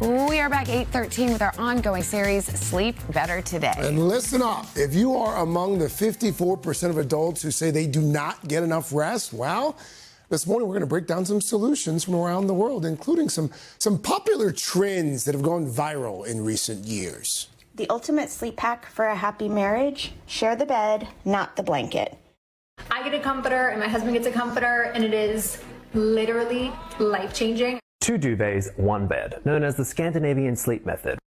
We are back 8:13 with our ongoing series, Sleep Better Today. And listen up. If you are among the 54% of adults who say they do not get enough rest, well, this morning we're going to break down some solutions from around the world, including some popular trends that have gone viral in recent years. The ultimate sleep hack for a happy marriage: share the bed, not the blanket. I get a comforter and my husband gets a comforter, and it is literally life-changing. 2 duvets, 1 bed, known as the Scandinavian sleep method.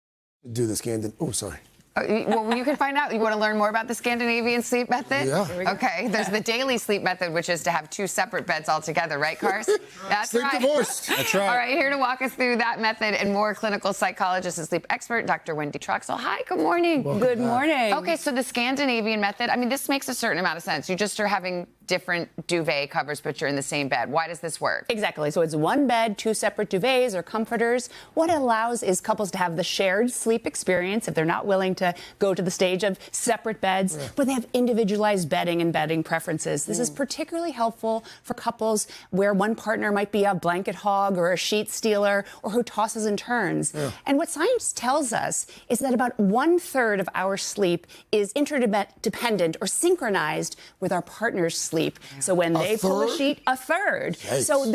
Do the Scandinavian. Oh, sorry. Well, you can find out. You want to learn more about the Scandinavian sleep method? Yeah. Okay. There's the daily sleep method, which is to have 2 separate beds altogether, right, Cars? That's Sleep right. divorced. That's right. All right, here to walk us through that method and more, clinical psychologist and sleep expert, Dr. Wendy Troxel. Hi, good morning. Good morning. Okay, so the Scandinavian method, I mean, this makes a certain amount of sense. You just are having different duvet covers, but you're in the same bed. Why does this work? Exactly. So it's 1 bed, 2 separate duvets or comforters. What it allows is couples to have the shared sleep experience if they're not willing to go to the stage of separate beds, but they have individualized bedding and bedding preferences. This is particularly helpful for couples where one partner might be a blanket hog or a sheet stealer or who tosses and turns. And what science tells us is that about 1/3 of our sleep is interdependent or synchronized with our partner's sleep. So when they pull a sheet, 1/3. Yikes. So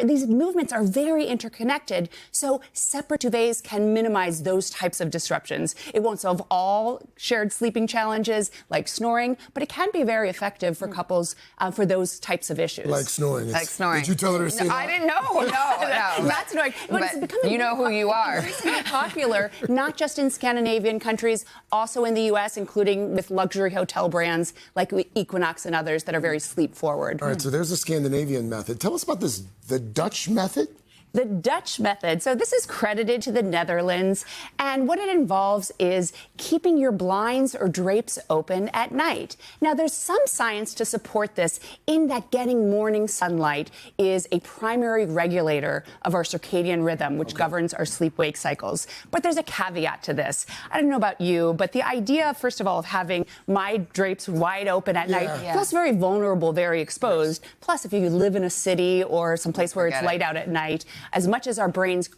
these movements are very interconnected. So separate duvets can minimize those types of disruptions. It won't solve all shared sleeping challenges like snoring, but it can be very effective for couples for those types of issues. Like snoring. Like snoring. Did you tell her to say that? I didn't know. No. Not snoring. But you know who you are. It's really popular, not just in Scandinavian countries, also in the U.S., including with luxury hotel brands like Equinox and others that are very sleep forward. All right, so there's the Scandinavian method. Tell us about the Dutch method. The Dutch method. So this is credited to the Netherlands, and what it involves is keeping your blinds or drapes open at night. Now, there's some science to support this in that getting morning sunlight is a primary regulator of our circadian rhythm, which governs our sleep-wake cycles. But there's a caveat to this. I don't know about you, but the idea, first of all, of having my drapes wide open at night feels very vulnerable, very exposed. Plus, if you live in a city or someplace where it's light out at night, as much as our brains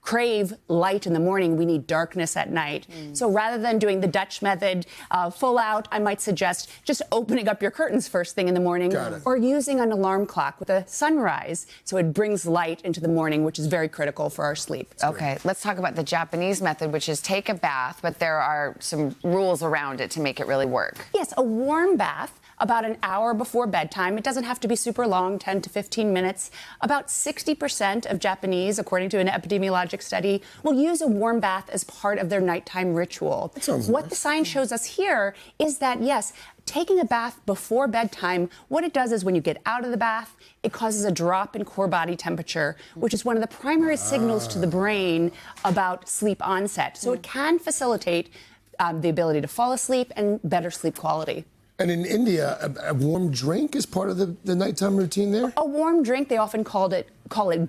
crave light in the morning, we need darkness at night. So rather than doing the Dutch method full out, I might suggest just opening up your curtains first thing in the morning or using an alarm clock with a sunrise so it brings light into the morning, which is very critical for our sleep. Okay, let's talk about the Japanese method, which is take a bath, but there are some rules around it to make it really work. Yes, a warm bath about an hour before bedtime. It doesn't have to be super long, 10 to 15 minutes. About 60% of Japanese, according to an epidemiologic study, will use a warm bath as part of their nighttime ritual. What the science shows us here is that, yes, taking a bath before bedtime, what it does is when you get out of the bath, it causes a drop in core body temperature, which is one of the primary signals to the brain about sleep onset. So it can facilitate the ability to fall asleep and better sleep quality. And in India, a warm drink is part of the nighttime routine there? A warm drink, they often call it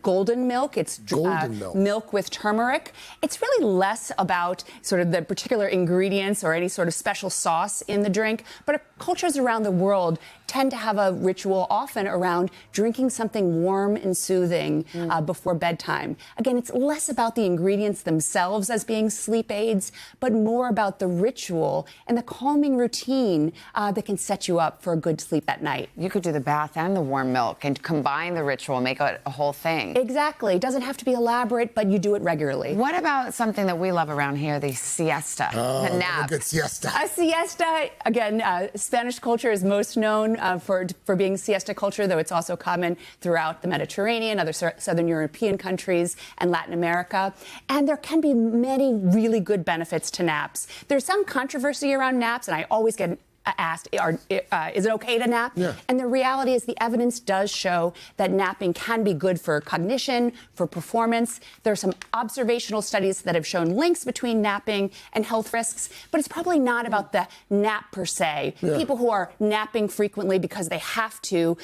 golden milk. It's golden milk. Milk with turmeric. It's really less about sort of the particular ingredients or any sort of special sauce in the drink, but cultures around the world tend to have a ritual often around drinking something warm and soothing before bedtime. Again, it's less about the ingredients themselves as being sleep aids, but more about the ritual and the calming routine that can set you up for a good sleep at night. You could do the bath and the warm milk and combine the ritual, make it a whole thing. Exactly. It doesn't have to be elaborate, but you do it regularly. What about something that we love around here, the siesta, the nap? A good siesta. A siesta, again, Spanish culture is most known for being siesta culture, though it's also common throughout the Mediterranean, other Southern European countries, and Latin America. And there can be many really good benefits to naps. There's some controversy around naps, and I always get asked, is it okay to nap? And the reality is the evidence does show that napping can be good for cognition, for performance. There are some observational studies that have shown links between napping and health risks, but it's probably not about the nap per se. People who are napping frequently because they have to,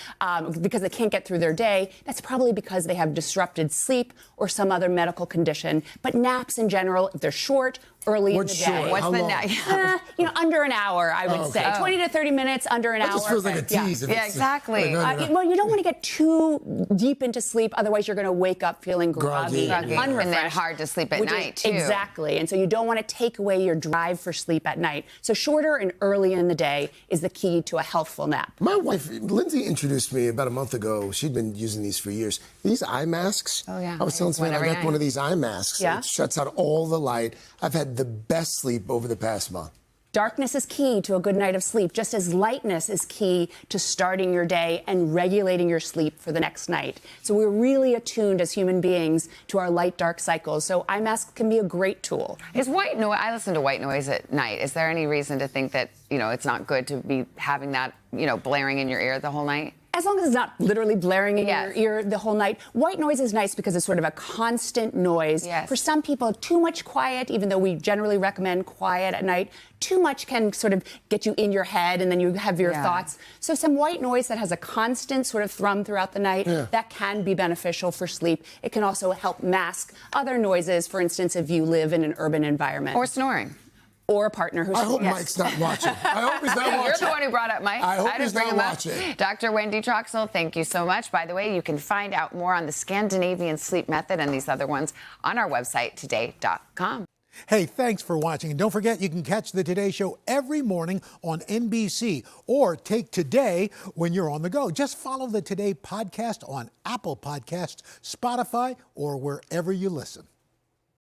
because they can't get through their day, that's probably because they have disrupted sleep or some other medical condition. But naps in general, if they're short early in What's the short? day. What's How the long? Under an hour, I would say. 20 to 30 minutes, under an That hour. just feels like a tease. if Yeah, it's- exactly. Well, you don't want to get too deep into sleep, otherwise you're going to wake up feeling groggy and Groggy. unrefreshed. And then hard to sleep at which is- night, too. Exactly. And so you don't want to take away your drive for sleep at night. So shorter and early in the day is the key to a healthful nap. My wife, Lindsay, introduced me about a month ago. She'd been using these for years. These eye masks. Oh, yeah. I was telling someone I Every got night. one of these eye masks. Yeah. It shuts out all the light. I've had the best sleep over the past month. Darkness is key to a good night of sleep, just as lightness is key to starting your day and regulating your sleep for the next night. So we're really attuned as human beings to our light-dark cycles. So eye masks can be a great tool. Is white noise? I listen to white noise at night. Is there any reason to think that it's not good to be having that blaring in your ear the whole night? As long as it's not literally blaring in Yes. your ear the whole night. White noise is nice because it's sort of a constant noise. Yes. For some people, too much quiet, even though we generally recommend quiet at night, too much can sort of get you in your head and then you have your thoughts. So some white noise that has a constant sort of thrum throughout the night, that can be beneficial for sleep. It can also help mask other noises, for instance, if you live in an urban environment. Or snoring? Or a partner who's... I hope Mike's not watching. I hope he's not watching. You're the one who brought up Mike. I hope didn't he's bring not him up. watching. Dr. Wendy Troxel, thank you so much. By the way, you can find out more on the Scandinavian sleep method and these other ones on our website, today.com. Hey, thanks for watching. And don't forget, you can catch the Today Show every morning on NBC or take Today when you're on the go. Just follow the Today podcast on Apple Podcasts, Spotify, or wherever you listen.